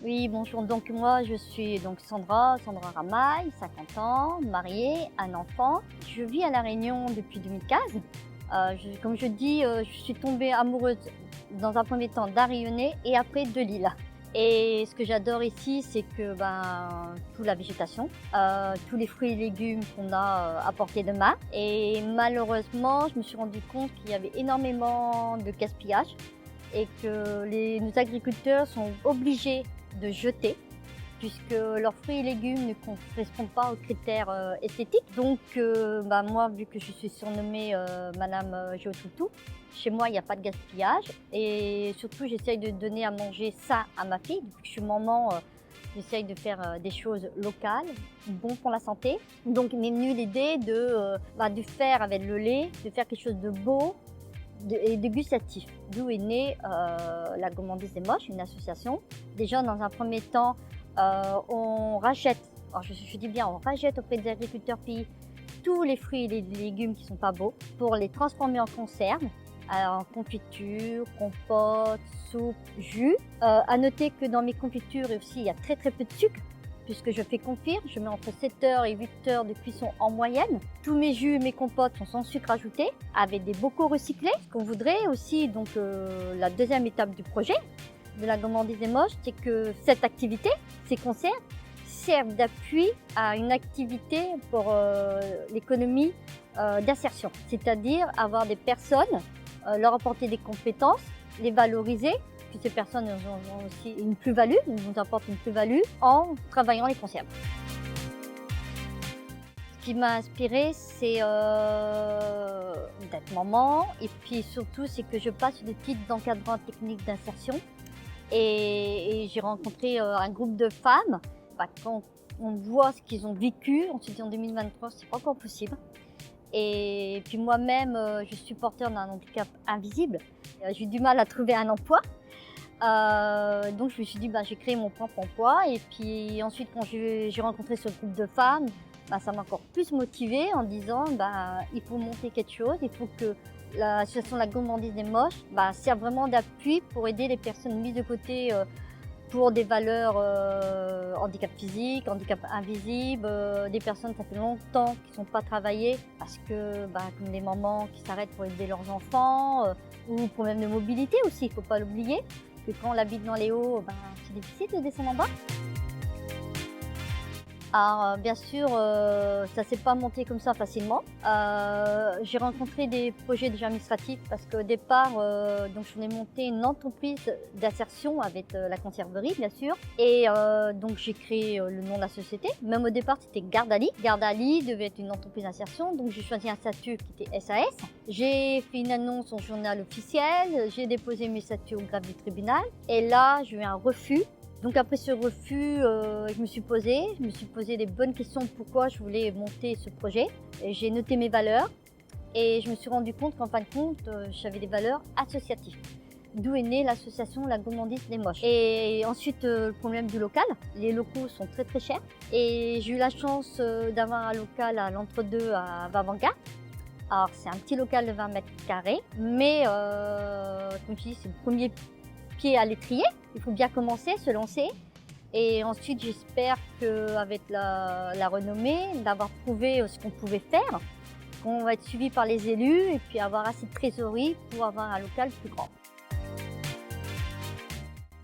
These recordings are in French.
Oui, bonjour. Donc moi, je suis donc Sandra Ramaille, 50 ans, mariée, un enfant. Je vis à La Réunion depuis 2015. Comme je dis, je suis tombée amoureuse dans un premier temps d'un Réunionnais et après de l'île. Et ce que j'adore ici, c'est que toute la végétation, tous les fruits et légumes qu'on a à portée de main. Et malheureusement, je me suis rendu compte qu'il y avait énormément de gaspillage et que nos agriculteurs sont obligés de jeter puisque leurs fruits et légumes ne correspondent pas aux critères esthétiques. Donc moi, vu que je suis surnommée Madame Géotoutou, chez moi il n'y a pas de gaspillage et surtout j'essaye de donner à manger sain à ma fille. Depuis que je suis maman, j'essaye de faire des choses locales, bon pour la santé. Donc m'est venue l'idée de faire avec le lait, de faire quelque chose de beau, et dégustatif, d'où est née la Gourmandise des Moches, une association. Déjà, dans un premier temps, on rachète, alors je dis bien, on rachète auprès des agriculteurs pays tous les fruits et les légumes qui ne sont pas beaux pour les transformer en conserve, en confiture, compote, soupe, jus. À noter que dans mes confitures aussi, il y a très peu de sucre, puisque je fais confire, je mets entre 7 heures et 8 heures de cuisson en moyenne. Tous mes jus et mes compotes sont sans sucre ajouté, avec des bocaux recyclés. Ce qu'on voudrait aussi, donc la deuxième étape du projet de la Gourmandise des Moches, c'est que cette activité, ces concerts, servent d'appui à une activité pour l'économie d'insertion. C'est-à-dire avoir des personnes, leur apporter des compétences, les valoriser. Puis ces personnes ont aussi une plus-value, nous apportent une plus-value en travaillant les conserves. Ce qui m'a inspirée, c'est d'être maman et puis surtout, c'est que je passe des titres d'encadrant technique d'insertion et j'ai rencontré un groupe de femmes. Quand on voit ce qu'ils ont vécu, on se dit en 2023, c'est pas encore possible. Et puis moi-même, je suis porteur d'un handicap invisible. J'ai eu du mal à trouver un emploi. Donc je me suis dit j'ai créé mon propre emploi et puis ensuite quand j'ai rencontré ce groupe de femmes, ça m'a encore plus motivée en disant il faut monter quelque chose, il faut que l'association La Gourmandise des Moches serve vraiment d'appui pour aider les personnes mises de côté pour des valeurs handicap physique, handicap invisible, des personnes ça fait longtemps qui ne sont pas travaillées parce que comme des mamans qui s'arrêtent pour aider leurs enfants ou problèmes de mobilité aussi, il ne faut pas l'oublier. Que quand on habite dans les hauts, c'est difficile de descendre en bas. Alors bien sûr, ça ne s'est pas monté comme ça facilement. J'ai rencontré des projets déjà administratifs parce qu'au départ, donc je venais monter une entreprise d'insertion avec la conserverie bien sûr. Et donc j'ai créé le nom de la société. Même au départ, c'était Gardali. Gardali devait être une entreprise d'insertion, donc j'ai choisi un statut qui était SAS. J'ai fait une annonce au journal officiel, j'ai déposé mes statuts au greffe du tribunal. Et là, j'ai eu un refus. Donc après ce refus, je me suis posé les bonnes questions pourquoi je voulais monter ce projet. J'ai noté mes valeurs et je me suis rendu compte qu'en fin de compte, j'avais des valeurs associatives. D'où est née l'association La Gourmandise des Moches. Et ensuite, le problème du local. Les locaux sont très chers. Et j'ai eu la chance d'avoir un local à l'entre-deux à Vavanga. Alors c'est un petit local de 20 mètres carrés, mais comme je dis, c'est le premier pied à l'étrier. Il faut bien commencer, se lancer. Et ensuite, j'espère qu'avec la renommée, d'avoir prouvé ce qu'on pouvait faire, qu'on va être suivi par les élus et puis avoir assez de trésorerie pour avoir un local plus grand.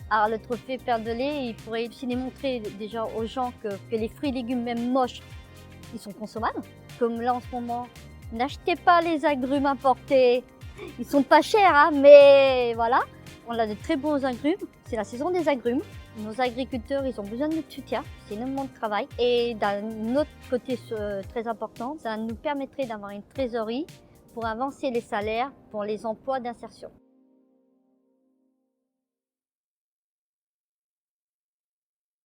Alors le trophée Perle de lait, il pourrait aussi démontrer déjà aux gens que les fruits et légumes, même moches, ils sont consommables. Comme là en ce moment, n'achetez pas les agrumes importés. Ils sont pas chers, mais voilà. On a de très bons agrumes, c'est la saison des agrumes. Nos agriculteurs, ils ont besoin de notre soutien, c'est énormément de travail. Et d'un autre côté très important, ça nous permettrait d'avoir une trésorerie pour avancer les salaires pour les emplois d'insertion.